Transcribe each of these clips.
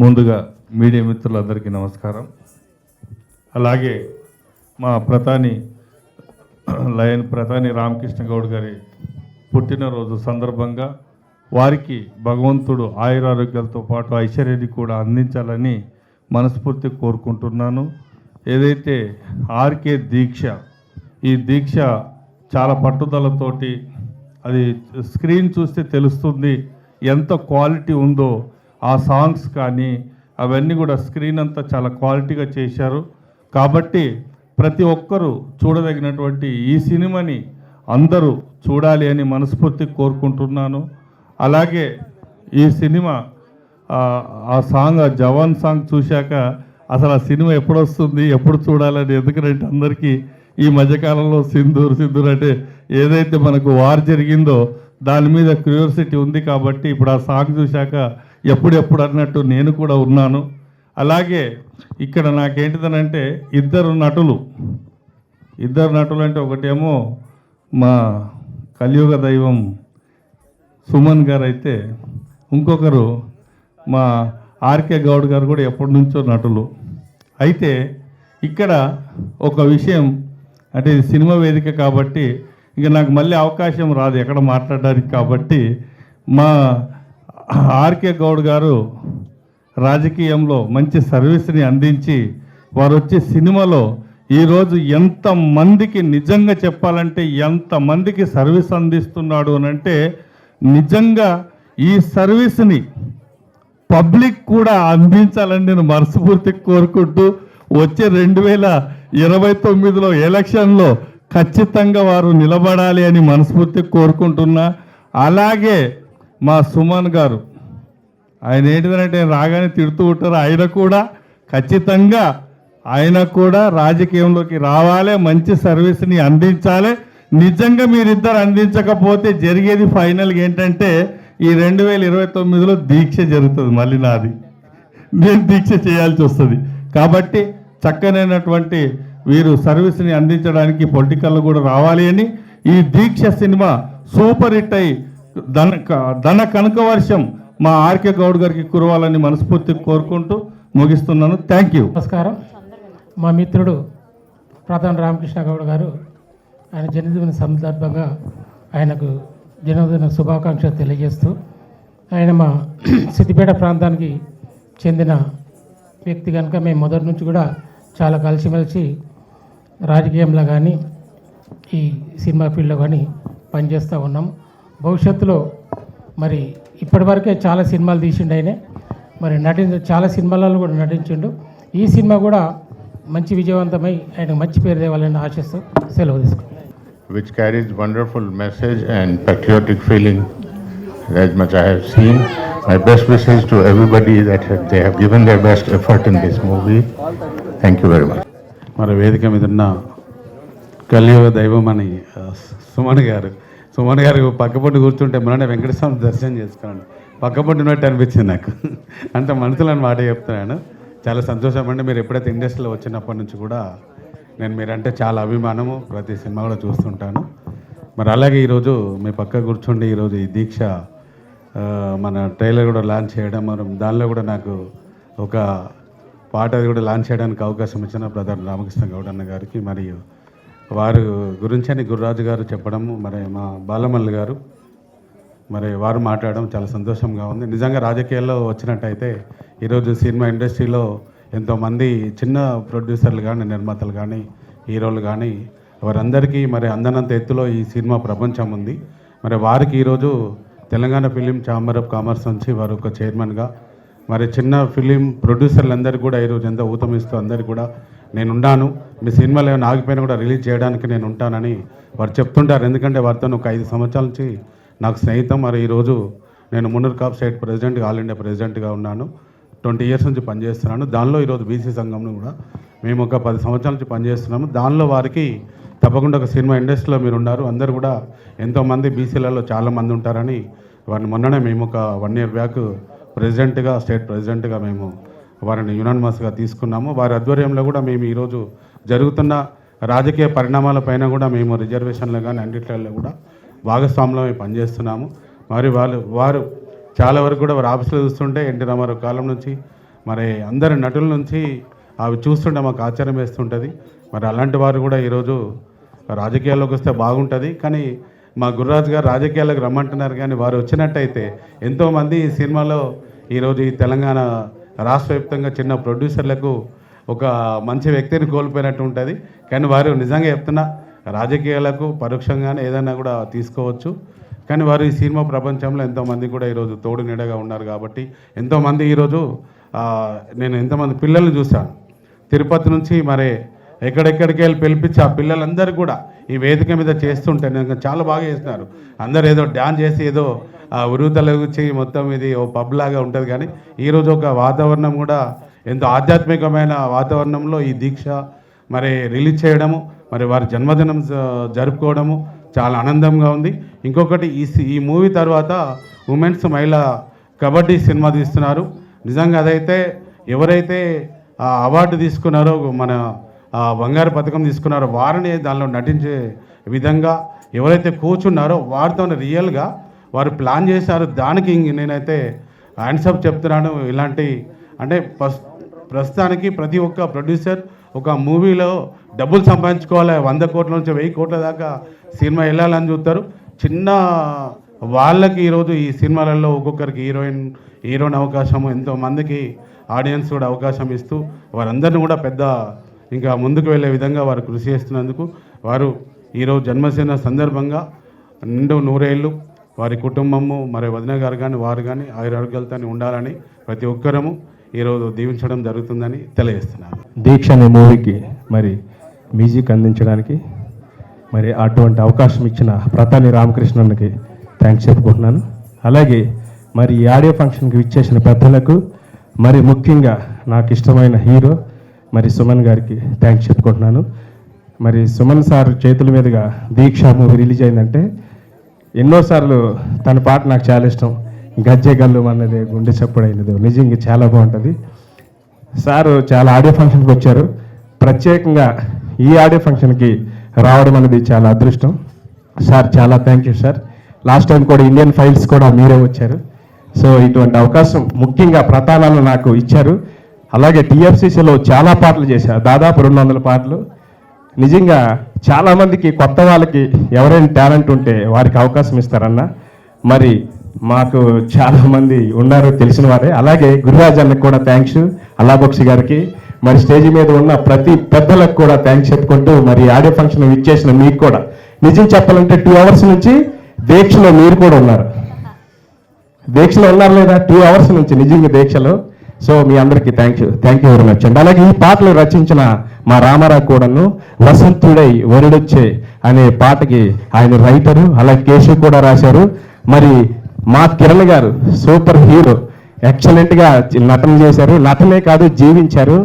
ముందుగా మీడియా మిత్రులందరికీ నమస్కారం. అలాగే మా ప్రధాని రామకృష్ణ గౌడ్ గారి పుట్టినరోజు సందర్భంగా వారికి భగవంతుడు ఆయురారోగ్యాలతో పాటు ఐశ్వర్యాన్ని కూడా అందించాలని మనస్ఫూర్తి కోరుకుంటున్నాను. ఏదైతే ఆర్కే దీక్ష, ఈ దీక్ష చాలా పట్టుదలతోటి, అది స్క్రీన్ చూస్తే తెలుస్తుంది ఎంత క్వాలిటీ ఉందో. ఆ సాంగ్స్ కానీ అవన్నీ కూడా స్క్రీన్ అంతా చాలా క్వాలిటీగా చేశారు. కాబట్టి ప్రతి ఒక్కరూ చూడదగినటువంటి ఈ సినిమాని అందరూ చూడాలి అని మనస్ఫూర్తి కోరుకుంటున్నాను. అలాగే ఈ సినిమా ఆ సాంగ్, ఆ జవాన్ సాంగ్ చూశాక అసలు ఆ సినిమా ఎప్పుడు వస్తుంది, ఎప్పుడు చూడాలని, ఎందుకంటే అందరికీ ఈ మధ్యకాలంలో సింధూర్ అంటే ఏదైతే మనకు వార్ జరిగిందో దాని మీద క్యూరియాసిటీ ఉంది. కాబట్టి ఇప్పుడు ఆ సాంగ్ చూశాక ఎప్పుడెప్పుడు అన్నట్టు నేను కూడా ఉన్నాను. అలాగే ఇక్కడ నాకేంటిదనంటే ఇద్దరు నటులు అంటే ఒకటేమో మా కలియుగ దైవం సుమన్ గారు అయితే, ఇంకొకరు మా ఆర్కే గౌడ్ గారు కూడా ఎప్పటి నుంచో నటులు. అయితే ఇక్కడ ఒక విషయం, అంటే ఇది సినిమా వేదిక కాబట్టి ఇక నాకు మళ్ళీ అవకాశం రాదు ఎక్కడ మాట్లాడడానికి. కాబట్టి మా ఆర్కే గౌడ్ గారు రాజకీయంలో మంచి సర్వీస్ని అందించి వారు వచ్చే సినిమాలో ఈరోజు ఎంతమందికి, నిజంగా చెప్పాలంటే ఎంతమందికి సర్వీస్ అందిస్తున్నాడు అని అంటే, నిజంగా ఈ సర్వీస్ని పబ్లిక్ కూడా అందించాలని నేను మనస్ఫూర్తి కోరుకుంటూ, వచ్చే 2029లో ఎలక్షన్లో ఖచ్చితంగా వారు నిలబడాలి అని మనస్ఫూర్తి కోరుకుంటున్నా. అలాగే మా సుమన్ గారు, ఆయన ఏంటిదంటే రాగానే తిడుతూ ఉంటారు, ఆయన కూడా రాజకీయంలోకి రావాలి, మంచి సర్వీస్ని అందించాలి. నిజంగా మీరిద్దరు అందించకపోతే జరిగేది ఫైనల్గా ఏంటంటే ఈ 2029లో దీక్ష జరుగుతుంది, మళ్ళీ నేను దీక్ష చేయాల్సి వస్తుంది. కాబట్టి చక్కనైనటువంటి వీరు సర్వీస్ని అందించడానికి పొలిటికల్లో కూడా రావాలి అని, ఈ దీక్ష సినిమా సూపర్ హిట్ అయి ధన కనక వర్షం మా ఆర్కే గౌడ్ గారికి కురవాలని మనస్ఫూర్తి కోరుకుంటూ ముగిస్తున్నాను. Thank you. నమస్కారం. మా మిత్రుడు ప్రధాని రామకృష్ణ గౌడ్ గారు ఆయన జన్మదిన సందర్భంగా ఆయనకు జన్మదిన శుభాకాంక్షలు తెలియజేస్తూ, ఆయన మా సిద్దిపేట ప్రాంతానికి చెందిన వ్యక్తి కనుక మేము మొదటి నుంచి కూడా చాలా కలిసిమెలిసి రాజకీయంలో కానీ ఈ సినిమా ఫీల్డ్లో కానీ పనిచేస్తూ ఉన్నాం. భవిష్యత్తులో మరి ఇప్పటివరకే చాలా సినిమాలు తీసిండు ఆయన, మరి చాలా సినిమాలలో కూడా నటించిండు. ఈ సినిమా కూడా మంచి విజయవంతమై ఆయనకు మంచి పేరు తేవాలని ఆశిస్తూ సెలవు తీసుకుంటాం. Which carries wonderful message and patriotic feeling as much I have seen. My best wishes to everybody that they have given their best effort in this movie. Thank you very much. మరి వేదిక మీద ఉన్న కలియుగ దైవం అని సుమన్ గారు పక్కపొట్టు కూర్చుంటే మొన్న వెంకటస్వామి దర్శనం చేసుకున్నాను, పక్కపొట్టు ఉన్నట్టు అనిపించింది నాకు. అంత మనసులో మాట చెప్తున్నాను. చాలా సంతోషం అండి. మీరు ఎప్పుడైతే ఇండస్ట్రీలో వచ్చినప్పటి నుంచి కూడా నేను మీరంటే చాలా అభిమానము, ప్రతి సినిమా కూడా చూస్తుంటాను. మరి అలాగే ఈరోజు మీ పక్క కూర్చుండి ఈరోజు ఈ దీక్ష మన ట్రైలర్ కూడా లాంచ్ చేయడం, మరి దానిలో కూడా నాకు ఒక పాట కూడా లాంచ్ చేయడానికి అవకాశం ఇచ్చిన ప్రధాని రామకృష్ణ గౌడ్ అన్న గారికి, మరియు వారి గురించి అని గురురాజు గారు చెప్పడము, మరి మా బాలమల్లి గారు మరి వారు మాట్లాడడం చాలా సంతోషంగా ఉంది. నిజంగా రాజకీయాల్లో వచ్చినట్టయితే ఈరోజు సినిమా ఇండస్ట్రీలో ఎంతోమంది చిన్న ప్రొడ్యూసర్లు కానీ, నిర్మాతలు కానీ, హీరోలు కానీ, వారందరికీ మరి అందనంత ఎత్తులో ఈ సినిమా ప్రపంచం ఉంది. మరి వారికి ఈరోజు Telangana film chamber of commerce నుంచి వారు ఒక చైర్మన్గా, మరి చిన్న ఫిలిం ప్రొడ్యూసర్లందరికీ కూడా ఈరోజు ఎంత ఊతమిస్తూ అందరికీ కూడా నేను ఉన్నాను, మీ సినిమాలు ఏమైనా ఆగిపోయినా కూడా రిలీజ్ చేయడానికి నేను ఉంటానని వారు చెప్తుంటారు. ఎందుకంటే వారితో ఒక 5 సంవత్సరాల నుంచి నాకు స్నేహితం. మరి ఈరోజు నేను మున్నూరు కాప్ స్టేట్ ప్రెసిడెంట్గా, ఆల్ ఇండియా ప్రెసిడెంట్గా ఉన్నాను. 20 ఇయర్స్ నుంచి పనిచేస్తున్నాను. దానిలో ఈరోజు బీసీ సంఘంలో కూడా మేము ఒక 10 సంవత్సరాల నుంచి పనిచేస్తున్నాము. దానిలో వారికి తప్పకుండా ఒక సినిమా ఇండస్ట్రీలో మీరు ఉన్నారు, అందరు కూడా ఎంతోమంది బీసీలలో చాలామంది ఉంటారని వారిని మొన్ననే మేము ఒక 1 year బ్యాక్ ప్రెసిడెంట్గా, స్టేట్ ప్రెసిడెంట్గా మేము వారిని యునానిమస్గా తీసుకున్నాము. వారి ఆధ్వర్యంలో కూడా మేము ఈరోజు జరుగుతున్న రాజకీయ పరిణామాలపైన కూడా మేము రిజర్వేషన్లు కానీ అన్నిట్లలో కూడా భాగస్వామ్యంలో పనిచేస్తున్నాము. మరి వారు చాలా వరకు కూడా వారి ఆఫీసులో చూస్తుంటే ఎన్టీ రామారావు కాలం నుంచి మరి అందరి నటుల నుంచి అవి చూస్తుంటే మాకు ఆశ్చర్యం వేస్తుంటుంది. మరి అలాంటి వారు కూడా ఈరోజు రాజకీయాల్లోకి వస్తే బాగుంటుంది. కానీ మా గురురాజు గారు రాజకీయాలకు రమ్మంటున్నారు, కానీ వారు వచ్చినట్టయితే ఎంతోమంది ఈ సినిమాలో ఈరోజు ఈ తెలంగాణ రాష్ట్ర వ్యాప్తంగా చిన్న ప్రొడ్యూసర్లకు ఒక మంచి వ్యక్తిని కోల్పోయినట్టు ఉంటుంది. కానీ వారు నిజంగా చెప్తున్నా రాజకీయాలకు పరోక్షంగానే ఏదైనా కూడా తీసుకోవచ్చు. కానీ వారు ఈ సినిమా ప్రపంచంలో ఎంతోమంది కూడా ఈరోజు తోడు నీడగా ఉన్నారు. కాబట్టి ఎంతోమంది ఈరోజు నేను ఎంతోమంది పిల్లల్ని చూశాను తిరుపతి నుంచి, మరి ఎక్కడెక్కడికి వెళ్ళి పిలిపించి ఆ పిల్లలందరూ కూడా ఈ వేదిక మీద చేస్తుంటే నేను చాలా బాగా చేస్తున్నారు. అందరూ ఏదో డ్యాన్స్ చేసి ఏదో ఉరుతలగుచ్చి మొత్తం ఇది ఓ పబ్ లాగా ఉంటుంది. కానీ ఈరోజు ఒక వాతావరణం కూడా ఎంతో ఆధ్యాత్మికమైన వాతావరణంలో ఈ దీక్ష మరి రిలీజ్ చేయడము, మరి వారి జన్మదినం జరుపుకోవడము చాలా ఆనందంగా ఉంది. ఇంకొకటి ఈ మూవీ తర్వాత ఉమెన్స్ మహిళా కబడ్డీ సినిమా తీస్తున్నారు. నిజంగా అదైతే ఎవరైతే అవార్డు తీసుకున్నారో, మన బంగారు పథకం తీసుకున్నారో వారిని దానిలో నటించే విధంగా ఎవరైతే కూర్చున్నారో వారితో రియల్గా వారు ప్లాన్ చేశారు. దానికి నేనైతే హ్యాండ్సప్ చెప్తున్నాను. ఇలాంటి అంటే ప్రస్తుతానికి ప్రతి ఒక్క ప్రొడ్యూసర్ ఒక మూవీలో డబ్బులు సంపాదించుకోవాలి, 100 కోట్ల నుంచి 1000 కోట్ల దాకా సినిమా వెళ్ళాలని చూస్తారు. చిన్న వాళ్ళకి ఈరోజు ఈ సినిమాలలో ఒక్కొక్కరికి హీరోయిన్ అవకాశము, ఎంతోమందికి ఆడియన్స్ కూడా అవకాశం ఇస్తూ వారందరిని కూడా పెద్ద ఇంకా ముందుకు వెళ్ళే విధంగా వారు కృషి చేస్తున్నందుకు వారు ఈరోజు జన్మదిన సందర్భంగా నిండు 100 ఏళ్ళు వారి కుటుంబము, మరి వదిన గారు కానీ వారు కానీ ఆరోగ్యాలతో ఉండాలని ప్రతి ఒక్కరము ఈరోజు దీవించడం జరుగుతుందని తెలియజేస్తున్నాను. దీక్ష అనే మూవీకి మరి మ్యూజిక్ అందించడానికి మరి అటువంటి అవకాశం ఇచ్చిన ప్రతాని రామకృష్ణన్కి థ్యాంక్స్ చెప్పుకుంటున్నాను. అలాగే మరి ఈ ఆడియో ఫంక్షన్కి ఇచ్చేసిన పెద్దలకు, మరి ముఖ్యంగా నాకు ఇష్టమైన హీరో మరి సుమన్ గారికి థ్యాంక్స్ చెప్పుకుంటున్నాను. మరి సుమన్ సార్ చేతుల మీదుగా దీక్ష మూవీ రిలీజ్ అయిందంటే ఎన్నోసార్లు తన పాట నాకు చాలా ఇష్టం. గజ్జె గల్లు అన్నది గుండె చప్పుడైనది నిజంగా చాలా బాగుంటుంది. సార్ చాలా ఆడియో ఫంక్షన్కి వచ్చారు. ప్రత్యేకంగా ఈ ఆడియో ఫంక్షన్కి రావడం అనేది చాలా అదృష్టం. సార్ చాలా thank you sir. Last time కూడా ఇండియన్ ఫైల్స్ కూడా మీరే వచ్చారు. సో ఇటువంటి అవకాశం ముఖ్యంగా ప్రతానాలు నాకు ఇచ్చారు. అలాగే టీఎఫ్సీసీలో చాలా పాటలు చేశారు, దాదాపు 200 పాటలు. నిజంగా చాలామందికి కొత్త వాళ్ళకి ఎవరైనా టాలెంట్ ఉంటే వారికి అవకాశం ఇస్తారన్న. మరి మాకు చాలామంది ఉన్నారు తెలిసిన వారే. అలాగే గురురాజ్ అన్నకు కూడా థ్యాంక్స్, అల్లాబక్షి గారికి, మరి స్టేజ్ మీద ఉన్న ప్రతి పెద్దలకు కూడా థ్యాంక్స్ చెప్పుకుంటూ మరి ఆడియో ఫంక్షన్ ఇచ్చేసిన మీకు కూడా నిజం చెప్పాలంటే 2 అవర్స్ నుంచి దీక్షలో మీరు కూడా ఉన్నారు. దీక్షలో ఉన్నారు లేదా 2 అవర్స్ నుంచి నిజంగా దీక్షలో. సో మీ అందరికీ థ్యాంక్ యూ వెరీ మచ్ అండి. అలాగే ఈ పాటలు రచించిన మా రామారావు కూడాను వసంతుడై వరుడొచ్చే అనే పాటకి ఆయన రైటరు, అలాగే కేశవ్ కూడా రాశారు. మరి మా కిరణ్ గారు సూపర్ హీరో, ఎక్సలెంట్గా నటన చేశారు. నటనే కాదు జీవించారు.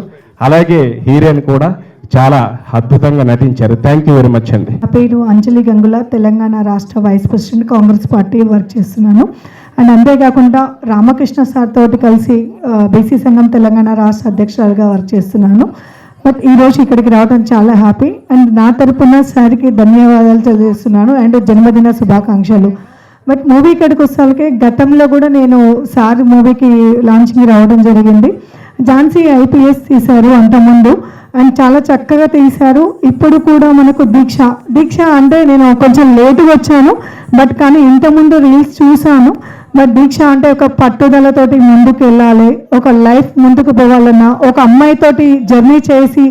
అలాగే హీరోయిన్ కూడా చాలా అద్భుతంగా నటించారు. థ్యాంక్ యూ వెరీ మచ్ అండి. నా పేరు అంజలి గంగుల, తెలంగాణ రాష్ట్ర vice president, Congress party work చేస్తున్నాను. అండ్ అంతేకాకుండా రామకృష్ణ సార్ తోటి కలిసి బీసీ సంఘం తెలంగాణ రాష్ట్ర అధ్యక్షురాలుగా వర్క్ చేస్తున్నాను. బట్ ఈరోజు ఇక్కడికి రావడం చాలా హ్యాపీ. అండ్ నా తరపున సార్కి ధన్యవాదాలు తెలియజేస్తున్నాను అండ్ జన్మదిన శుభాకాంక్షలు. బట్ మూవీ ఇక్కడికి వస్తాకే గతంలో కూడా నేను సార్ మూవీకి లాంచింగ్ రావడం జరిగింది. ఝాన్సీ ఐపీఎస్ తీశారు అంతకుముందు, అండ్ చాలా చక్కగా తీశారు. ఇప్పుడు కూడా మనకు దీక్ష అంటే నేను కొంచెం లేటుగా వచ్చాను, బట్ కానీ ఇంతకుముందు రీల్స్ చూశాను. బట్ దీక్ష అంటే ఒక పట్టుదలతోటి ముందుకు వెళ్ళాలి, ఒక లైఫ్ ముందుకు పోవాలన్నా, ఒక అమ్మాయితోటి జర్నీ చేసి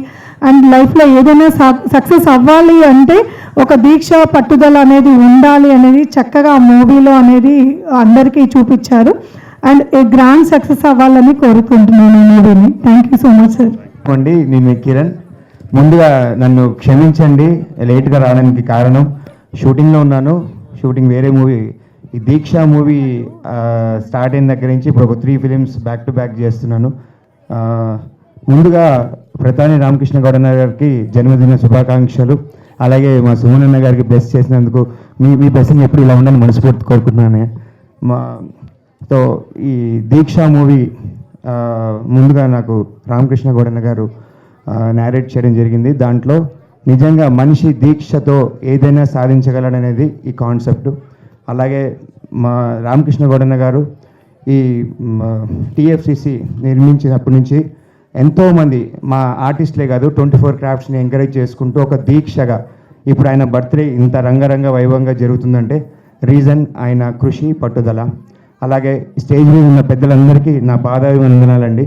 అండ్ లైఫ్లో ఏదైనా సక్సెస్ అవ్వాలి అంటే ఒక దీక్ష పట్టుదల అనేది ఉండాలి అనేది చక్కగా ఆ మూవీలో అనేది అందరికీ చూపించారు. అండ్ ఏ గ్రాండ్ సక్సెస్ అవ్వాలని కోరుకుంటున్నాను ఈ మూవీని. Thank you so much sir. అండి, నేను కిరణ్. ముందుగా నన్ను క్షమించండి లేట్గా రావడానికి కారణం షూటింగ్లో ఉన్నాను. షూటింగ్ వేరే మూవీ, ఈ దీక్ష మూవీ స్టార్ట్ అయిన దగ్గర నుంచి ఇప్పుడు ఒక 3 ఫిలిమ్స్ బ్యాక్ టు బ్యాక్ చేస్తున్నాను. ముందుగా ప్రతాని రామకృష్ణ గౌడ గారికి జన్మదిన శుభాకాంక్షలు. అలాగే మా సుమన్ అన్న గారికి బ్లెస్ చేసినందుకు మీ బ్లెస్సింగ్ ఎప్పుడు ఇలా ఉండాలని మనస్ఫూర్తి కోరుకుంటున్నాను. సో ఈ దీక్ష మూవీ ముందుగా నాకు రామకృష్ణ గౌడన్న గారు నేరేట్ చేయడం జరిగింది. దాంట్లో నిజంగా మనిషి దీక్షతో ఏదైనా సాధించగలడనేది ఈ కాన్సెప్ట్. అలాగే మా రామకృష్ణ గౌడన్న గారు ఈ టీఎఫ్సిసి నిర్మించినప్పటి నుంచి ఎంతోమంది మా ఆర్టిస్టులే కాదు 24 క్రాఫ్ట్స్ని ఎంకరేజ్ చేసుకుంటూ ఒక దీక్షగా ఇప్పుడు ఆయన బర్త్డే ఇంత రంగరంగ వైభవంగా జరుగుతుందంటే రీజన్ ఆయన కృషి పట్టుదల. అలాగే స్టేజ్ మీద ఉన్న పెద్దలందరికీ నా పాదాభివందనాలండి.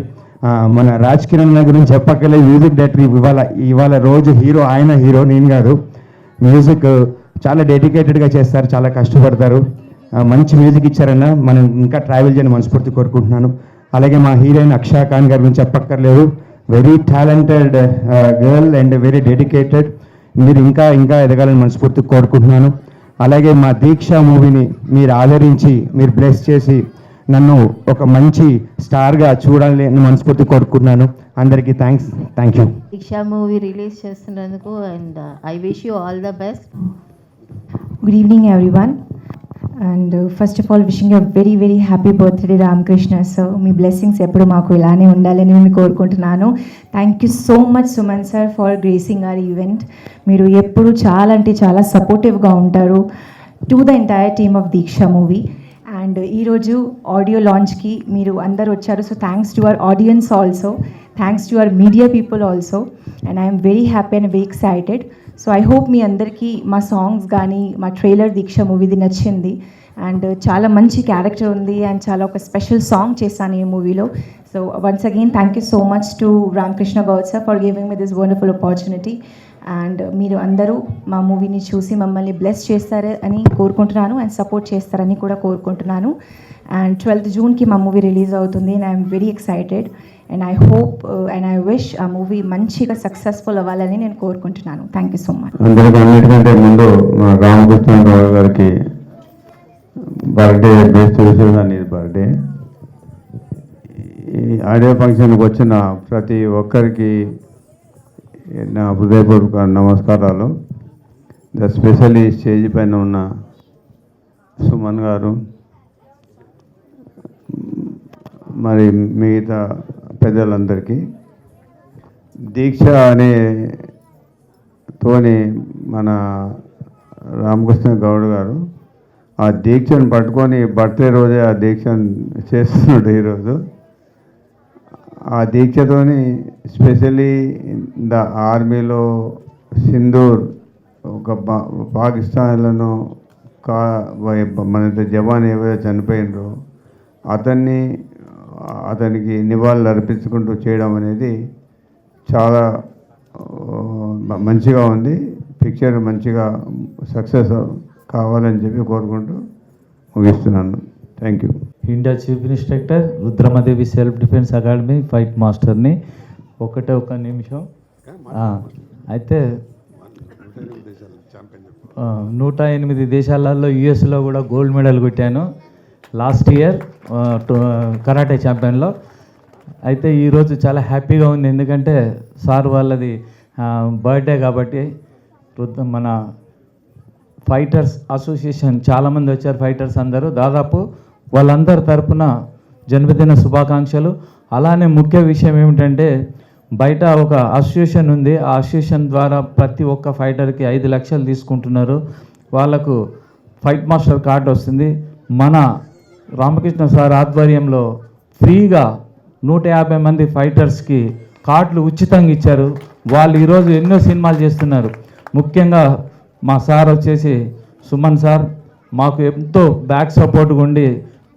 మన రాజ్ కిరణ్ అన్న గురించి చెప్పక్కర్లేదు, మ్యూజిక్ డైరెక్టర్ ఇవాళ రోజు హీరో, ఆయన హీరో, నేను కాదు. మ్యూజిక్ చాలా డెడికేటెడ్గా చేస్తారు, చాలా కష్టపడతారు. మంచి మ్యూజిక్ ఇచ్చారన్న, మనం ఇంకా ట్రావెల్ చేయని మనస్ఫూర్తి కోరుకుంటున్నాను. అలాగే మా హీరోయిన్ అక్షా ఖాన్ గారి గురించి చెప్పక్కర్లేదు, very talented girl and very dedicated. మీరు ఇంకా ఇంకా ఎదగాలని మనస్ఫూర్తి కోరుకుంటున్నాను. అలాగే మా దీక్ష మూవీని మీరు ఆదరించి మీరు బ్లెస్ చేసి నన్ను ఒక మంచి స్టార్గా చూడాలి అని మనస్ఫూర్తి కోరుకుంటున్నాను. అందరికీ thank you. Deeksha movie release చేస్తున్నందుకు and I wish you all the best. Good evening, everyone. And first of all, wishing you a very, very happy birthday, Ramakrishna sir. మీ బ్లెస్సింగ్స్ ఎప్పుడు మాకు ఇలానే ఉండాలని నేను కోరుకుంటున్నాను. Thank you so much Suman sir for gracing our event. మీరు ఎప్పుడు చాలా అంటే చాలా సపోర్టివ్గా ఉంటారు to the entire team of Deeksha movie. And ఈరోజు ఆడియో లాంచ్కి మీరు అందరు వచ్చారు. So thanks to our audience also, thanks to our media people also. And I'm very happy and very excited. So I hope మీ అందరికీ మా సాంగ్స్ కానీ మా ట్రైలర్ దీక్ష మూవీది నచ్చింది. అండ్ చాలా మంచి క్యారెక్టర్ ఉంది అండ్ చాలా ఒక స్పెషల్ సాంగ్ చేశాను ఈ మూవీలో. So once again thank you so much to Ramakrishna Goud sir for giving me this wonderful opportunity. And మీరు అందరూ మా మూవీని చూసి మమ్మల్ని బ్లెస్ చేస్తారు అని కోరుకుంటున్నాను అండ్ సపోర్ట్ చేస్తారని కూడా కోరుకుంటున్నాను. అండ్ 12th జూన్కి మా మూవీ రిలీజ్ అవుతుంది and I'm very excited and I hope and I wish ఆ మూవీ మంచిగా సక్సెస్ఫుల్ అవ్వాలని నేను కోరుకుంటున్నాను. Thank you so much. అందరికీ అన్నిటికంటే ముందు మా రామకృష్ణ గౌడ్ గారికి బర్త్డే బేస్ చూసేదాన్ని బర్త్డే. ఈ ఆడియో ఫంక్షన్కి వచ్చిన ప్రతి ఒక్కరికి నా హృదయపూర్వక నమస్కారాలు. ఎస్పెషల్లీ స్టేజ్ పైన ఉన్న సుమన్ గారు, మరి మిగతా పెద్దలందరికీ. దీక్ష అనే తోని మన రామకృష్ణ గౌడ్ గారు ఆ దీక్షను పట్టుకొని బర్త్డే రోజే ఆ దీక్షను చేస్తున్నాడు ఈరోజు. ఆ దీక్షతోని స్పెషల్లీ ద ఆర్మీలో సింధూర్ ఒక పాకిస్తాన్లను మన జవాన్ ఏవైతే చనిపోయినరో అతనికి నివాళులు అర్పించుకుంటూ చేయడం అనేది చాలా మంచిగా ఉంది. పిక్చర్ మంచిగా సక్సెస్ కావాలని చెప్పి కోరుకుంటూ ముగిస్తున్నాను. Thank you. India chief instructor Rudramadevi self defence academy fight మాస్టర్ని. ఒక నిమిషం. అయితే 108 దేశాలలో యుఎస్లో కూడా గోల్డ్ మెడల్ కొట్టాను లాస్ట్ ఇయర్ కరాటే ఛాంపియన్లో. అయితే ఈరోజు చాలా హ్యాపీగా ఉంది, ఎందుకంటే సార్ వాళ్ళది బర్త్డే కాబట్టి. మన ఫైటర్స్ అసోసియేషన్ చాలామంది వచ్చారు, ఫైటర్స్ అందరూ, దాదాపు వాళ్ళందరి తరపున జన్మదిన శుభాకాంక్షలు. అలానే ముఖ్య విషయం ఏమిటంటే బయట ఒక అసోసియేషన్ ఉంది, ఆ అసోసియేషన్ ద్వారా ప్రతి ఒక్క ఫైటర్కి 5 లక్షలు తీసుకుంటున్నారు. వాళ్ళకు ఫైట్ మాస్టర్ కార్డు వస్తుంది. మన రామకృష్ణ సార్ ఆధ్వర్యంలో ఫ్రీగా 150 మంది ఫైటర్స్కి కార్డులు ఉచితంగా ఇచ్చారు. వాళ్ళు ఈరోజు ఎన్నో సినిమాలు చేస్తున్నారు. ముఖ్యంగా మా సార్ వచ్చేసి సుమన్ సార్ మాకు ఎంతో బ్యాక్ సపోర్ట్గా ఉండి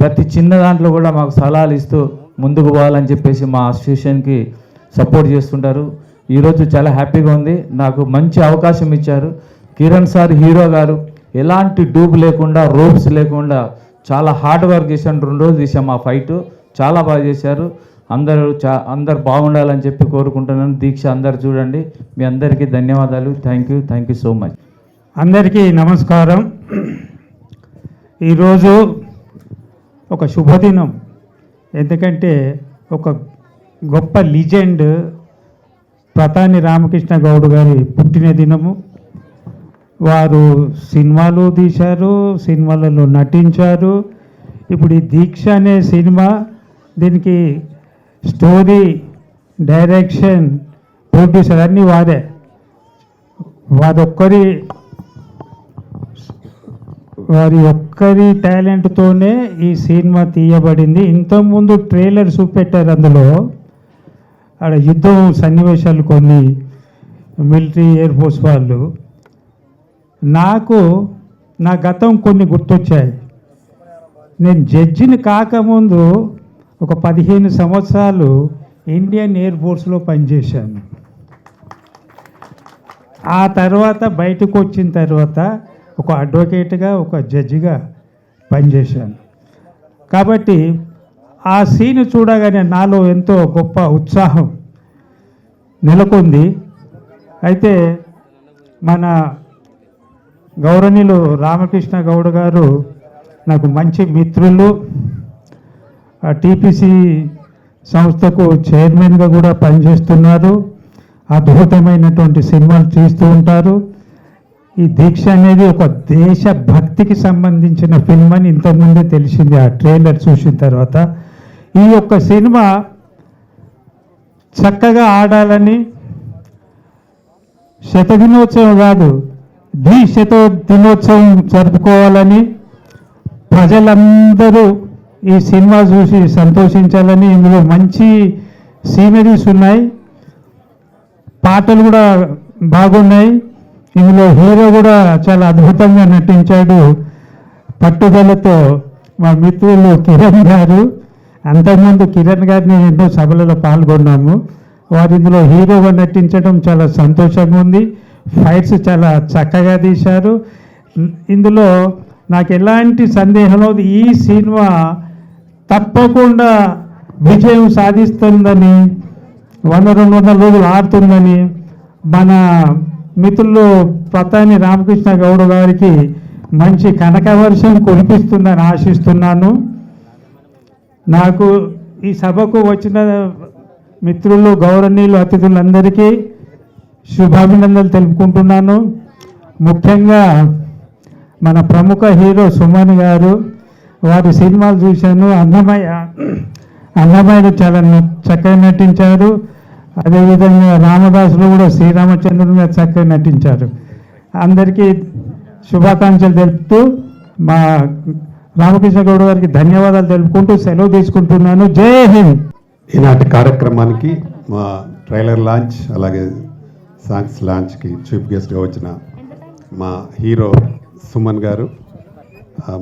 ప్రతి చిన్న దాంట్లో కూడా మాకు సలహాలు ఇస్తూ ముందుకు పోవాలని చెప్పేసి మా అసోసియేషన్కి సపోర్ట్ చేస్తుంటారు. ఈరోజు చాలా హ్యాపీగా ఉంది, నాకు మంచి అవకాశం ఇచ్చారు. కిరణ్ సార్ హీరో గారు ఎలాంటి డూబ్ లేకుండా, రోప్స్ లేకుండా చాలా హార్డ్ వర్క్ చేశాను. 2 రోజులు తీసాం ఆ ఫైటు, చాలా బాగా చేశారు. అందరు బాగుండాలని చెప్పి కోరుకుంటున్నాను. దీక్ష అందరు చూడండి. మీ అందరికీ ధన్యవాదాలు. Thank you so much. అందరికీ నమస్కారం. ఈరోజు ఒక శుభదినం, ఎందుకంటే ఒక గొప్ప లిజెండ్ ప్రతాని రామకృష్ణ గౌడ్ గారి పుట్టిన దినము. వారు సినిమాలు తీశారు, సినిమాలలో నటించారు. ఇప్పుడు ఈ దీక్ష అనే సినిమా, దీనికి స్టోరీ, డైరెక్షన్, ప్రొడ్యూసర్ అన్నీ వాదొక్కరి వారి ఒక్కరి టాలెంట్తోనే ఈ సినిమా తీయబడింది. ఇంతకుముందు ట్రైలర్ చూపెట్టారు, అందులో ఆడ యుద్ధం సన్నివేశాలు కొన్ని మిలిటరీ ఎయిర్ ఫోర్స్ వాళ్ళు. నాకు నా గతం కొన్ని గుర్తొచ్చాయి. నేను జడ్జిని కాకముందు ఒక 15 సంవత్సరాలు ఇండియన్ ఎయిర్ ఫోర్స్లో పనిచేశాను. ఆ తర్వాత బయటకు వచ్చిన తర్వాత ఒక అడ్వకేట్గా, ఒక జడ్జిగా పనిచేశాను. కాబట్టి ఆ సీన్ చూడగానే నాలో ఎంతో గొప్ప ఉత్సాహం నెలకొంది. అయితే మన గౌరవనీయులు రామకృష్ణ గౌడ్ గారు నాకు మంచి మిత్రులు. టీపీసీ సంస్థకు చైర్మన్గా కూడా పనిచేస్తున్నారు. అద్భుతమైనటువంటి సినిమాలు తీస్తూ ఉంటారు. ఈ దీక్ష అనేది ఒక దేశభక్తికి సంబంధించిన ఫిల్మ్ అని ఇంతకుముందే తెలిసింది ఆ ట్రైలర్ చూసిన తర్వాత. ఈ యొక్క సినిమా చక్కగా ఆడాలని, శతదినోత్సవం కాదు దినోత్సవం జరుపుకోవాలని, ప్రజలందరూ ఈ సినిమా చూసి సంతోషించాలని. ఇందులో మంచి సీనరీస్ ఉన్నాయి, పాటలు కూడా బాగున్నాయి. ఇందులో హీరో కూడా చాలా అద్భుతంగా నటించాడు పట్టుదలతో. మా మిత్రులు కిరణ్ గారు, అంతకుముందు కిరణ్ గారిని ఎన్నో సభలలో పాల్గొన్నాము. వారు ఇందులో హీరోగా నటించడం చాలా సంతోషంగా ఉంది. ఫైట్స్ చాలా చక్కగా తీశారు. ఇందులో నాకు ఎలాంటి సందేహం లేదు, ఈ సినిమా తప్పకుండా విజయం సాధిస్తుందని, 100-200 రోజులు ఆడుతుందని మన మిత్రులు ప్రతాని రామకృష్ణ గౌడ్ గారికి మంచి కనకవర్షం కురిపిస్తుందని ఆశిస్తున్నాను. నాకు ఈ సభకు వచ్చిన మిత్రులు, గౌరవనీయులు, అతిథులందరికీ శుభాభినందనలు తెలుపుకుంటున్నాను. ముఖ్యంగా మన ప్రముఖ హీరో సుమన్ గారు, వారి సినిమాలు చూశాను. అన్నమయ్యలో చాలా చక్కగా నటించారు. అదేవిధంగా రామదాసులో కూడా శ్రీరామచంద్రుని మీద చక్కగా నటించారు. అందరికీ శుభాకాంక్షలు తెలుపుతూ మా రామకృష్ణ గౌడ్ గారికి ధన్యవాదాలు తెలుపుకుంటూ సెలవు తీసుకుంటున్నాను. జై హింద్. ఈనాటి కార్యక్రమానికి మా ట్రైలర్ లాంచ్ అలాగే సాంగ్స్ లాంచ్కి చీఫ్ గెస్ట్గా వచ్చిన మా హీరో సుమన్ గారు,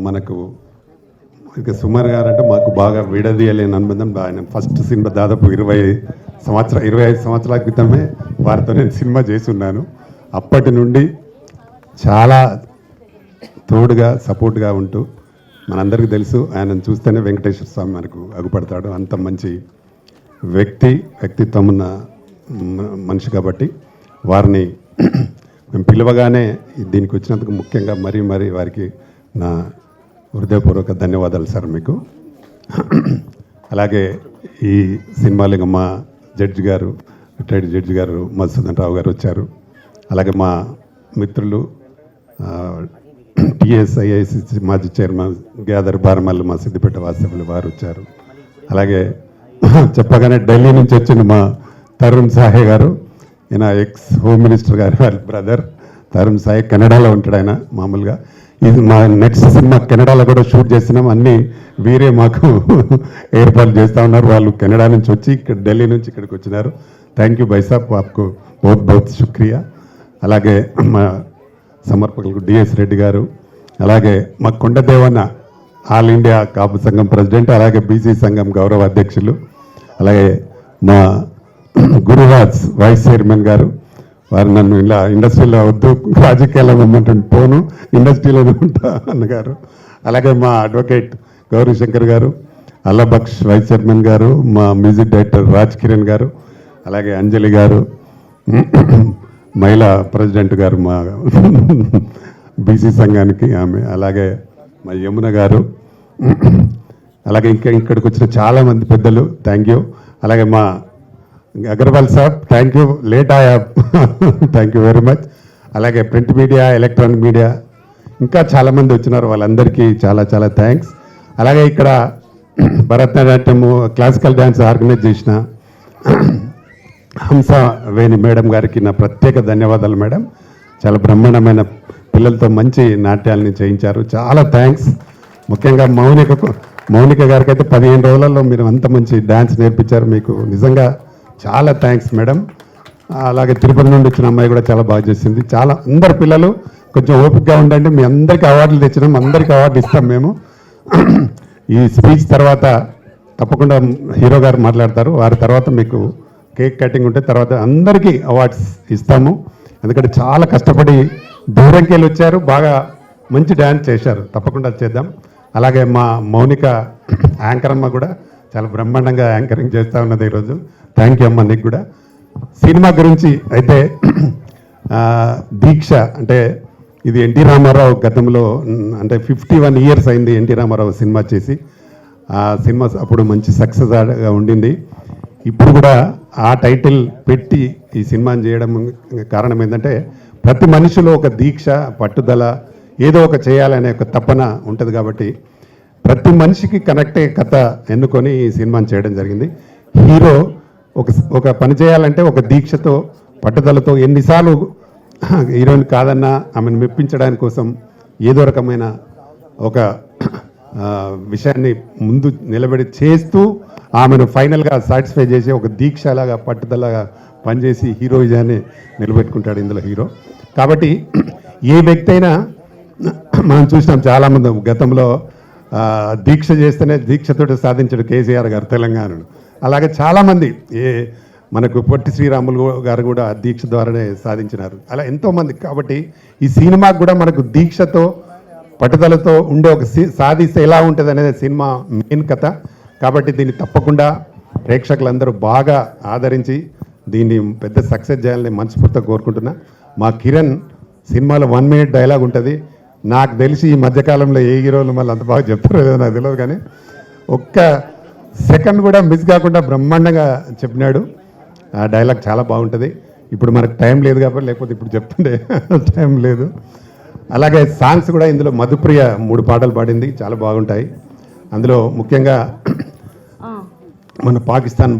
మనకు ఇక సుమన్ గారు అంటే మాకు బాగా విడదీయలేని అనుబంధం. ఆయన ఫస్ట్ సినిమా దాదాపు 25 సంవత్సరాల క్రితమే వారితో నేను సినిమా చేసి ఉన్నాను. అప్పటి నుండి చాలా తోడుగా సపోర్ట్గా ఉంటూ, మనందరికీ తెలుసు ఆయనను చూస్తేనే వెంకటేశ్వర స్వామి మనకు అగుపడతాడు. అంత మంచి వ్యక్తిత్వం ఉన్న మనిషి కాబట్టి వారిని మేము పిలవగానే దీనికి వచ్చినందుకు ముఖ్యంగా మరీ వారికి నా హృదయపూర్వక ధన్యవాదాలు సార్ మీకు. అలాగే ఈ సినిమాలో మా జడ్జి గారు, రిటైర్డ్ జడ్జి గారు మధుసూదన్ రావు గారు వచ్చారు. అలాగే మా మిత్రులు టిఎస్ఐఐసి మాజీ చైర్మన్ గ్యాదర్ బారమల్లి మా సిద్దిపేట వాస్తవ్యులు వారు వచ్చారు. అలాగే చెప్పగానే ఢిల్లీ నుంచి వచ్చిన మా తరుణ్ సాహే గారు, ఈయన ఎక్స్ హోమ్ మినిస్టర్ గారు వాళ్ళ బ్రదర్ తరుణ్ సాహే, కెనడాలో ఉంటాడు ఆయన మామూలుగా. ఇది మా నెక్స్ట్ సినిమా కెనడాలో కూడా షూట్ చేసినాం. అన్నీ వీరే మాకు ఏర్పాట్లు చేస్తూ ఉన్నారు. వాళ్ళు కెనడా నుంచి వచ్చి ఇక్కడ ఢిల్లీ నుంచి ఇక్కడికి వచ్చినారు. థ్యాంక్ యూ భాయ్ సాబ్, ఆప్కు బహుత్ శుక్రియా. అలాగే మా సమర్పకులకు డిఎస్ రెడ్డి గారు, అలాగే మా కొండదేవన్న ఆల్ ఇండియా కాపు సంఘం ప్రెసిడెంట్, అలాగే బీసీ సంఘం గౌరవ అధ్యక్షులు, అలాగే మా గురురాజ్ వైస్ చైర్మన్ గారు. వారు నన్ను ఇలా ఇండస్ట్రీలో వద్దు, రాజకీయాల్లో ఇమ్మంటుంటే పోను, ఇండస్ట్రీలోనే ఉంటా అన్నగారు. అలాగే మా అడ్వకేట్ గౌరీ శంకర్ గారు, అల్లబక్ష్ వైస్ చైర్మన్ గారు, మా మ్యూజిక్ డైరెక్టర్ రాజ్ కిరణ్ గారు, అలాగే అంజలి గారు, మహిళా ప్రెసిడెంట్ గారు మా బీసీ సంఘానికి ఆమె, అలాగే మా యమున గారు, అలాగే ఇక్కడికి వచ్చిన చాలామంది పెద్దలు థ్యాంక్ యూ. అలాగే మా అగర్వాల్ సాబ్ థ్యాంక్ యూ, లేట్ ఆయా థ్యాంక్ యూ వెరీ మచ్. అలాగే ప్రింట్ మీడియా, ఎలక్ట్రానిక్ మీడియా ఇంకా చాలామంది వచ్చినారు, వాళ్ళందరికీ చాలా చాలా థ్యాంక్స్. అలాగే ఇక్కడ భరతనాట్యము క్లాసికల్ డ్యాన్స్ ఆర్గనైజ్ చేసిన హంస వేణి మేడం గారికి నా ప్రత్యేక ధన్యవాదాలు మేడం. చాలా బ్రహ్మాండమైన పిల్లలతో మంచి నాట్యాలని చేయించారు. చాలా థ్యాంక్స్. ముఖ్యంగా మౌనిక గారికి అయితే 15 రోజులలో మీరు అంత మంచి డ్యాన్స్ నేర్పించారు. మీకు నిజంగా చాలా థ్యాంక్స్ మేడం. అలాగే తిరుపతి నుండి వచ్చిన అమ్మాయి కూడా చాలా బాగా చేసింది. చాలా అందరు పిల్లలు కొంచెం ఓపికగా ఉండండి. మీ అందరికీ అవార్డులు తెచ్చినాం, అందరికీ అవార్డు ఇస్తాం మేము. ఈ స్పీచ్ తర్వాత తప్పకుండా హీరో గారు మాట్లాడతారు. వారి తర్వాత మీకు కేక్ కటింగ్ ఉంటే తర్వాత అందరికీ అవార్డ్స్ ఇస్తాము. ఎందుకంటే చాలా కష్టపడి దూరంకి వెళ్ళి వచ్చారు, బాగా మంచి డ్యాన్స్ చేశారు. తప్పకుండా చేద్దాం. అలాగే మా మౌనిక యాంకర్ అమ్మ కూడా చాలా బ్రహ్మాండంగా యాంకరింగ్ చేస్తూ ఉన్నది ఈరోజు. థ్యాంక్ యూ అమ్మ నీకు కూడా. సినిమా గురించి అయితే దీక్ష అంటే ఇది ఎన్టీ రామారావు గతంలో అంటే 51 ఇయర్స్ అయింది ఎన్టీ రామారావు సినిమా చేసి. ఆ సినిమా అప్పుడు మంచి సక్సెస్గా ఉండింది. ఇప్పుడు కూడా ఆ టైటిల్ పెట్టి ఈ సినిమాని చేయడం కారణం ఏంటంటే ప్రతి మనిషిలో ఒక దీక్ష, పట్టుదల, ఏదో ఒక చేయాలనే ఒక తపన ఉంటుంది. కాబట్టి ప్రతి మనిషికి కనెక్ట్ అయ్యే కథ ఎన్నుకొని ఈ సినిమాని చేయడం జరిగింది. హీరో ఒక పని చేయాలంటే ఒక దీక్షతో, పట్టుదలతో ఎన్నిసార్లు హీరోయిన్ కాదన్నా ఆమెను మెప్పించడానికి కోసం ఏదో రకమైన ఒక విషయాన్ని ముందు నిలబడి చేస్తూ ఆమెను ఫైనల్గా సాటిస్ఫై చేసి ఒక దీక్షలాగా పట్టుదలగా పనిచేసి హీరో విజయాన్ని నిలబెట్టుకుంటాడు ఇందులో హీరో. కాబట్టి ఏ వ్యక్తి అయినా మనం చూసినాం చాలామంది గతంలో దీక్ష చేస్తేనే దీక్షతో సాధించాడు కేసీఆర్ గారు తెలంగాణను. అలాగే చాలామంది మనకు పొట్టి శ్రీరాములు గారు కూడా దీక్ష ద్వారానే సాధించినారు. అలా ఎంతోమంది. కాబట్టి ఈ సినిమాకు కూడా మనకు దీక్షతో, పట్టుదలతో ఉండే ఒక సాధిస్తే ఎలా ఉంటుంది అనేది సినిమా మెయిన్ కథ. కాబట్టి దీన్ని తప్పకుండా ప్రేక్షకులందరూ బాగా ఆదరించి దీన్ని పెద్ద సక్సెస్ చేయాలని మనస్ఫూర్తిగా కోరుకుంటున్నా. మా కిరణ్ సినిమాలో 1 minute డైలాగ్ ఉంటుంది. నాకు తెలిసి ఈ మధ్యకాలంలో ఏ హీరోలు మళ్ళీ అంత బాగా చెప్తారో లేదో నాకు తెలియదు, కానీ ఒక్క సెకండ్ కూడా మిస్ కాకుండా బ్రహ్మాండంగా చెప్పినాడు. ఆ డైలాగ్ చాలా బాగుంటుంది. ఇప్పుడు మనకు టైం లేదు కాబట్టి, లేకపోతే ఇప్పుడు చెప్తుండే టైం లేదు. అలాగే సాంగ్స్ కూడా ఇందులో మధుప్రియ 3 పాటలు పాడింది, చాలా బాగుంటాయి. అందులో ముఖ్యంగా మన పాకిస్తాన్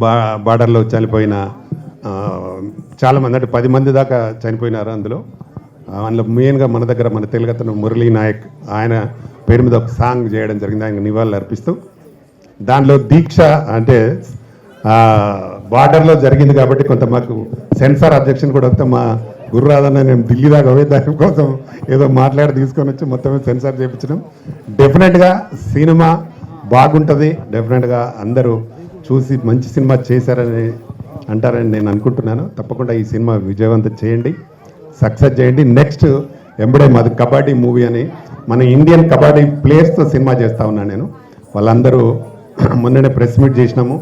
బార్డర్లో చనిపోయిన చాలామంది, అంటే 10 మంది దాకా చనిపోయినారు అందులో మెయిన్గా మన దగ్గర మన తెలుగు అతను మురళీ నాయక్, ఆయన పేరు మీద ఒక సాంగ్ చేయడం జరిగింది, ఆయన నివాళులు అర్పిస్తూ. దానిలో దీక్ష అంటే బార్డర్లో జరిగింది కాబట్టి కొంత మాకు సెన్సార్ అబ్జెక్షన్ కూడా వస్తే మా గురురాధన్న నేను ఢిల్లీ దాకా పోయి దానికోసం ఏదో మాట్లాడి తీసుకొని వచ్చి మొత్తమే సెన్సార్ చేయించడం. డెఫినెట్గా సినిమా బాగుంటుంది. డెఫినెట్గా అందరూ చూసి మంచి సినిమా చేశారని అంటారని నేను అనుకుంటున్నాను. తప్పకుండా ఈ సినిమా విజయవంతం చేయండి, సక్సెస్ చేయండి. నెక్స్ట్ ఎంబడే మాది కబడ్డీ మూవీ అని మన ఇండియన్ కబడ్డీ ప్లేయర్స్తో సినిమా చేస్తూ ఉన్నాను నేను. వాళ్ళందరూ మొన్ననే ప్రెస్ మీట్ చేసినాము.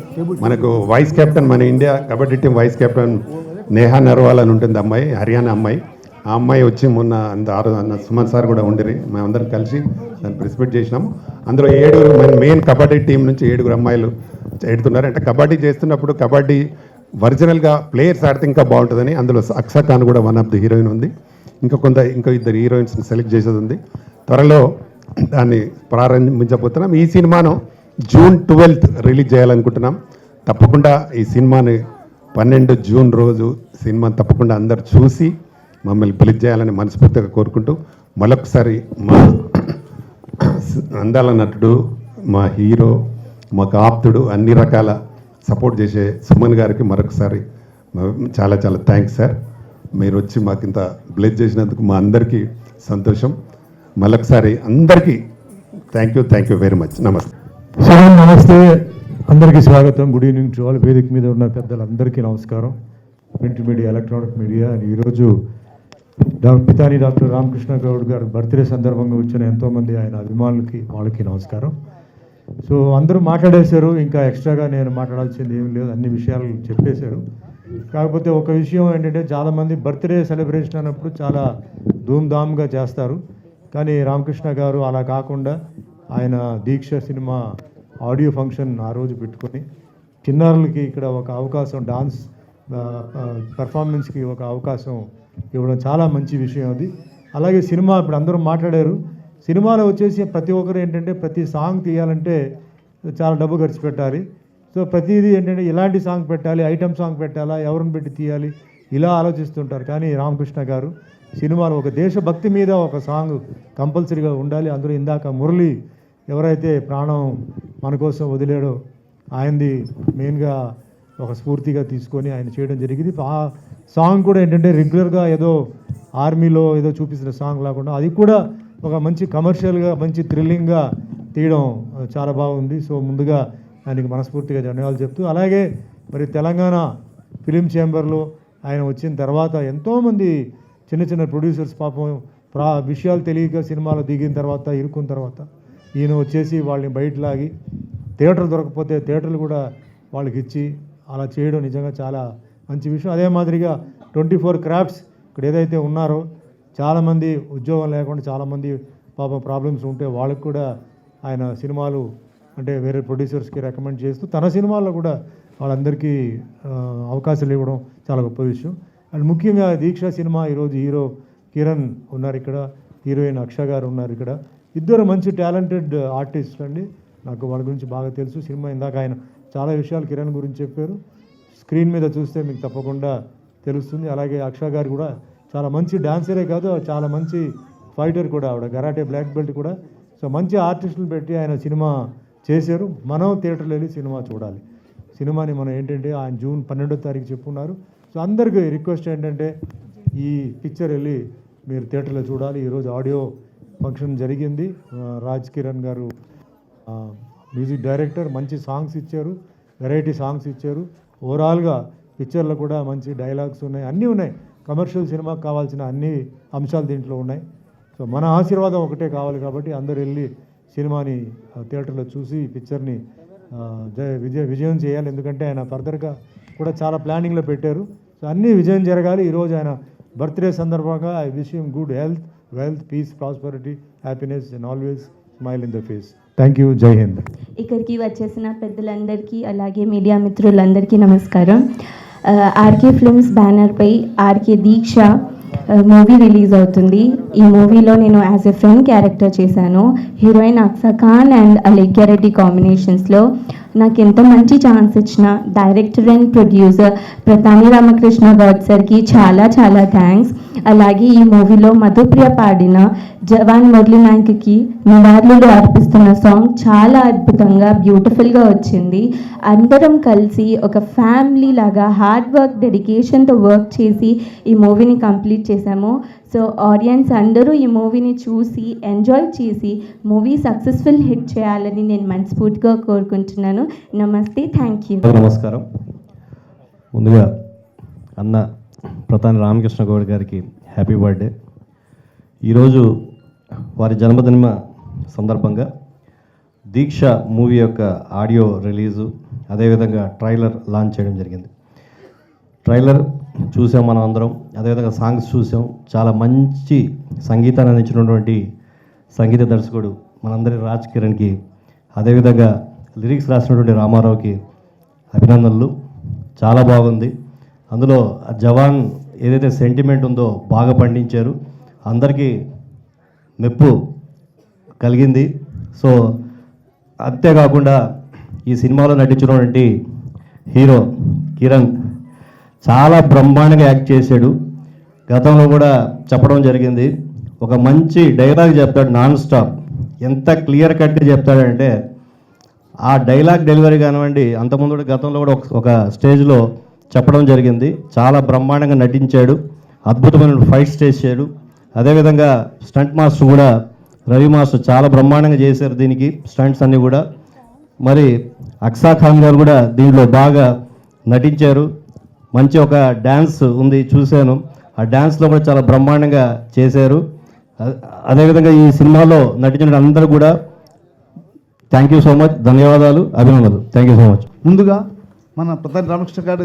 మనకు వైస్ కెప్టెన్, మన India kabaddi team vice captain Neha Narwal అని ఉంటుంది అమ్మాయి, హర్యానా అమ్మాయి. ఆ అమ్మాయి వచ్చి మొన్న సుమన్ సార్ కూడా ఉండిరి, మేమందరం కలిసి దాన్ని ప్రెస్ మీట్ చేసినాము. అందులో 7 మన మెయిన్ కబడ్డీ టీం నుంచి 7 అమ్మాయిలు ఎడుతున్నారు. అంటే కబడ్డీ చేస్తున్నప్పుడు కబడ్డీ ఒరిజినల్గా ప్లేయర్స్ ఆడితే ఇంకా బాగుంటుందని అందులో అక్సా ఖాన్ కూడా వన్ ఆఫ్ ది హీరోయిన్ ఉంది. ఇంకా 2 హీరోయిన్స్ని సెలెక్ట్ చేసేది ఉంది. త్వరలో దాన్ని ప్రారంభించబోతున్నాం. ఈ సినిమాను June 12th రిలీజ్ చేయాలనుకుంటున్నాం. తప్పకుండా ఈ సినిమాని 12 జూన్ రోజు సినిమాని తప్పకుండా అందరు చూసి మమ్మల్ని పిలిచి చేయాలని మనస్ఫూర్తిగా కోరుకుంటూ, మరొకసారి మా అందాల నటుడు, మా హీరో, మాకు ఆప్తుడు, అన్ని రకాల సపోర్ట్ చేసే సుమన్ గారికి మరొకసారి చాలా చాలా థ్యాంక్స్ సార్. మీరు వచ్చి మాకు ఇంత బ్లెస్ చేసినందుకు మా అందరికీ సంతోషం. మరొకసారి అందరికీ థ్యాంక్ యూ వెరీ మచ్. నమస్తే సార్. నమస్తే, అందరికీ స్వాగతం. Good evening to all. వేదిక మీద ఉన్న పెద్దలందరికీ నమస్కారం. Print media, electronic media. ఈరోజు పితాని డాక్టర్ రామకృష్ణ గౌడ్ గారు బర్త్డే సందర్భంగా వచ్చిన ఎంతోమంది ఆయన అభిమానులకి, వాళ్ళకి నమస్కారం. సో అందరూ మాట్లాడేశారు, ఇంకా ఎక్స్ట్రాగా నేను మాట్లాడాల్సింది ఏం లేదు, అన్ని విషయాలు చెప్పేశారు. కాకపోతే ఒక విషయం ఏంటంటే, చాలామంది బర్త్డే సెలబ్రేషన్ అన్నప్పుడు చాలా ధూమ్ధామ్గా చేస్తారు. కానీ రామకృష్ణ గారు అలా కాకుండా ఆయన దీక్ష సినిమా ఆడియో ఫంక్షన్ ఆ రోజు పెట్టుకొని చిన్నారులకి ఇక్కడ ఒక అవకాశం, డాన్స్ పర్ఫార్మెన్స్కి ఒక అవకాశం ఇవ్వడం చాలా మంచి విషయం అది. అలాగే సినిమా ఇప్పుడు అందరూ మాట్లాడారు. సినిమాలో వచ్చేసి ప్రతి ఒక్కరు ఏంటంటే ప్రతి సాంగ్ తీయాలంటే చాలా డబ్బు ఖర్చు పెట్టాలి. సో ప్రతిదీ ఏంటంటే ఎలాంటి సాంగ్ పెట్టాలి, ఐటమ్ సాంగ్ పెట్టాలా, ఎవరిని పెట్టి తీయాలి, ఇలా ఆలోచిస్తుంటారు. కానీ రామకృష్ణ గారు సినిమాలో ఒక దేశభక్తి మీద ఒక సాంగ్ కంపల్సరీగా ఉండాలి. అందులో ఇందాక మురళి ఎవరైతే ప్రాణం మన కోసం వదిలేడో ఆయనది మెయిన్గా ఒక స్ఫూర్తిగా తీసుకొని ఆయన చేయడం జరిగింది. ఆ సాంగ్ కూడా ఏంటంటే రెగ్యులర్గా ఏదో ఆర్మీలో ఏదో చూపిస్తున్న సాంగ్ లేకుండా అది కూడా ఒక మంచి కమర్షియల్గా మంచి థ్రిల్లింగ్గా తీయడం చాలా బాగుంది. సో ముందుగా ఆయనకి మనస్ఫూర్తిగా ధన్యవాదాలు చెప్తూ, అలాగే మరి తెలంగాణ ఫిలిం ఛాంబర్లో ఆయన వచ్చిన తర్వాత ఎంతోమంది చిన్న చిన్న ప్రొడ్యూసర్స్ పాపం విషయాలు తెలియక సినిమాలో దిగిన తర్వాత ఇరుక్కున్న తర్వాత ఈయన వచ్చేసి వాళ్ళని బయట లాగి థియేటర్ దొరకకపోతే థియేటర్లు కూడా వాళ్ళకి ఇచ్చి అలా చేయడం నిజంగా చాలా మంచి విషయం. అదే మాదిరిగా 24 క్రాఫ్ట్స్ ఇక్కడ ఏదైతే ఉన్నారో చాలామంది ఉద్యోగం లేకుండా చాలామంది పాపం ప్రాబ్లమ్స్ ఉంటే వాళ్ళకి కూడా ఆయన సినిమాలు అంటే వేరే ప్రొడ్యూసర్స్కి రికమెండ్ చేస్తూ తన సినిమాల్లో కూడా వాళ్ళందరికీ అవకాశాలు ఇవ్వడం చాలా గొప్ప విషయం. అండ్ ముఖ్యంగా దీక్ష సినిమా ఈరోజు హీరో కిరణ్ ఉన్నారు ఇక్కడ, హీరోయిన్ అక్ష గారు ఉన్నారు ఇక్కడ. ఇద్దరు మంచి టాలెంటెడ్ ఆర్టిస్టులు అండి. నాకు వాళ్ళ గురించి బాగా తెలుసు. సినిమా ఇందాక ఆయన చాలా విషయాలు కిరణ్ గురించి చెప్పారు. స్క్రీన్ మీద చూస్తే మీకు తప్పకుండా తెలుస్తుంది. అలాగే అక్ష గారు కూడా చాలా మంచి డాన్సరే కాదు, చాలా మంచి ఫైటర్ కూడా, ఆవిడ కరాటే బ్లాక్ బెల్ట్ కూడా. సో మంచి ఆర్టిస్టులు పెట్టి ఆయన సినిమా చేశారు. మనం థియేటర్లో వెళ్ళి సినిమా చూడాలి. సినిమాని మనం ఏంటంటే ఆయన జూన్ 12వ తారీఖు చెప్పున్నారు. సో అందరికీ రిక్వెస్ట్ ఏంటంటే ఈ పిక్చర్ వెళ్ళి మీరు థియేటర్లో చూడాలి. ఈరోజు ఆడియో ఫంక్షన్ జరిగింది. రాజ్ కిరణ్ గారు మ్యూజిక్ డైరెక్టర్, మంచి సాంగ్స్ ఇచ్చారు, వెరైటీ సాంగ్స్ ఇచ్చారు. ఓవరాల్గా పిక్చర్లో కూడా మంచి డైలాగ్స్ ఉన్నాయి, అన్నీ ఉన్నాయి. కమర్షియల్ సినిమాకి కావాల్సిన అన్ని అంశాలు దీంట్లో ఉన్నాయి. సో మన ఆశీర్వాదం ఒకటే కావాలి కాబట్టి అందరూ వెళ్ళి సినిమాని థియేటర్లో చూసి ఈ పిక్చర్ని విజయం చేయాలి. ఎందుకంటే ఆయన ఫర్దర్గా కూడా చాలా ప్లానింగ్లో పెట్టారు. సో అన్నీ విజయం జరగాలి. ఈరోజు ఆయన బర్త్డే సందర్భంగా I wish him good health, wealth, peace, prosperity, happiness and always smile in the face. Thank you. Jai Hind. ఇక్కడికి వచ్చేసిన పెద్దలందరికీ అలాగే మీడియా మిత్రులందరికీ నమస్కారం. ఆర్కే ఫిల్మ్స్ బ్యానర్పై ఆర్కే దీక్ష మూవీ రిలీజ్ అవుతుంది. ఈ మూవీలో నేను యాజ్ ఎ ఫ్రెండ్ క్యారెక్టర్ చేశాను. హీరోయిన్ అక్సా ఖాన్ అండ్ అలేఖ్య రెడ్డి కాంబినేషన్స్లో. నాకు ఎంతో మంచి ఛాన్స్ ఇచ్చిన director and producer Pratani Ramakrishna Goud సార్కి చాలా చాలా థ్యాంక్స్. అలాగే ఈ మూవీలో మధుప్రియ పాడిన జవాన్ మురళీ నాయక్కి నివాళులు అర్పిస్తున్న సాంగ్ చాలా అద్భుతంగా బ్యూటిఫుల్గా వచ్చింది. అందరం కలిసి ఒక ఫ్యామిలీ లాగా హార్డ్ వర్క్, డెడికేషన్తో వర్క్ చేసి ఈ మూవీని కంప్లీట్ చేశాము. సో ఆడియన్స్ అందరూ ఈ మూవీని చూసి ఎంజాయ్ చేసి మూవీ సక్సెస్ఫుల్ హిట్ చేయాలని నేను మనస్ఫూర్తిగా కోరుకుంటున్నాను. నమస్తే, థ్యాంక్ యూ. నమస్కారం. ముందుగా అన్న ప్రతాని రామకృష్ణ గౌడ్ గారికి హ్యాపీ బర్త్డే. ఈరోజు వారి జన్మదిన సందర్భంగా దీక్ష మూవీ యొక్క ఆడియో రిలీజు, అదేవిధంగా ట్రైలర్ లాంచ్ చేయడం జరిగింది. ట్రైలర్ చూసాం మనం అందరం, అదేవిధంగా సాంగ్స్ చూసాం. చాలా మంచి సంగీతాన్ని అందించినటువంటి సంగీత దర్శకుడు మనందరి రాజ్ కిరణ్కి, అదేవిధంగా లిరిక్స్ రాసినటువంటి రామారావుకి అభినందనలు. చాలా బాగుంది. అందులో జవాన్ ఏదైతే సెంటిమెంట్ ఉందో బాగా పండించారు, అందరికీ మెప్పు కలిగింది. సో అంతేకాకుండా ఈ సినిమాలో నటించినటువంటి హీరో కిరణ్ చాలా బ్రహ్మాండంగా యాక్ట్ చేశాడు. గతంలో కూడా చెప్పడం జరిగింది, ఒక మంచి డైలాగ్ చెప్తాడు నాన్ స్టాప్. ఎంత క్లియర్ కట్గా చెప్తాడంటే ఆ డైలాగ్ డెలివరీ కానివ్వండి, అంతకుముందు గతంలో కూడా ఒక స్టేజ్లో చెప్పడం జరిగింది. చాలా బ్రహ్మాండంగా నటించాడు, అద్భుతమైన ఫైట్స్ చేశాడు. అదేవిధంగా స్టంట్ మాస్టర్ కూడా రవి మాస్టర్ చాలా బ్రహ్మాండంగా చేశారు దీనికి స్టంట్స్ అన్నీ కూడా. మరి అక్సా ఖాన్ గారు కూడా దీంట్లో బాగా నటించారు. మంచి ఒక డ్యాన్స్ ఉంది, చూశాను. ఆ డ్యాన్స్లో కూడా చాలా బ్రహ్మాండంగా చేశారు. అదేవిధంగా ఈ సినిమాలో నటించిన అందరూ కూడా థ్యాంక్ యూ సో మచ్, ధన్యవాదాలు, అభినందనలు. Thank you so much. ముందుగా మన ప్రతాని రామకృష్ణ గారి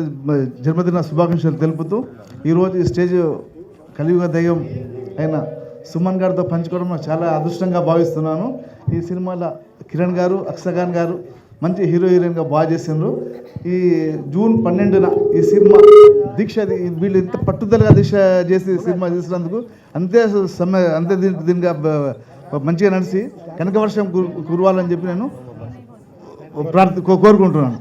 జన్మదిన శుభాకాంక్షలు తెలుపుతూ ఈరోజు ఈ స్టేజ్ కలియుగ దైవం అయిన సుమన్ గారితో పంచుకోవడం నాకు చాలా అదృష్టంగా భావిస్తున్నాను. ఈ సినిమాలో కిరణ్ గారు, అక్సా ఖాన్ గారు మంచి హీరో హీరోయిన్గా బాగా చేసిండ్రు. ఈ జూన్ 12న ఈ సినిమా దీక్ష, వీళ్ళు ఎంత పట్టుదలగా దీక్ష చేసి సినిమా చేసినందుకు అంతే దీనిగా మంచిగా నడిచి కనక వర్షం కురవాలని చెప్పి నేను కోరుకుంటున్నాను.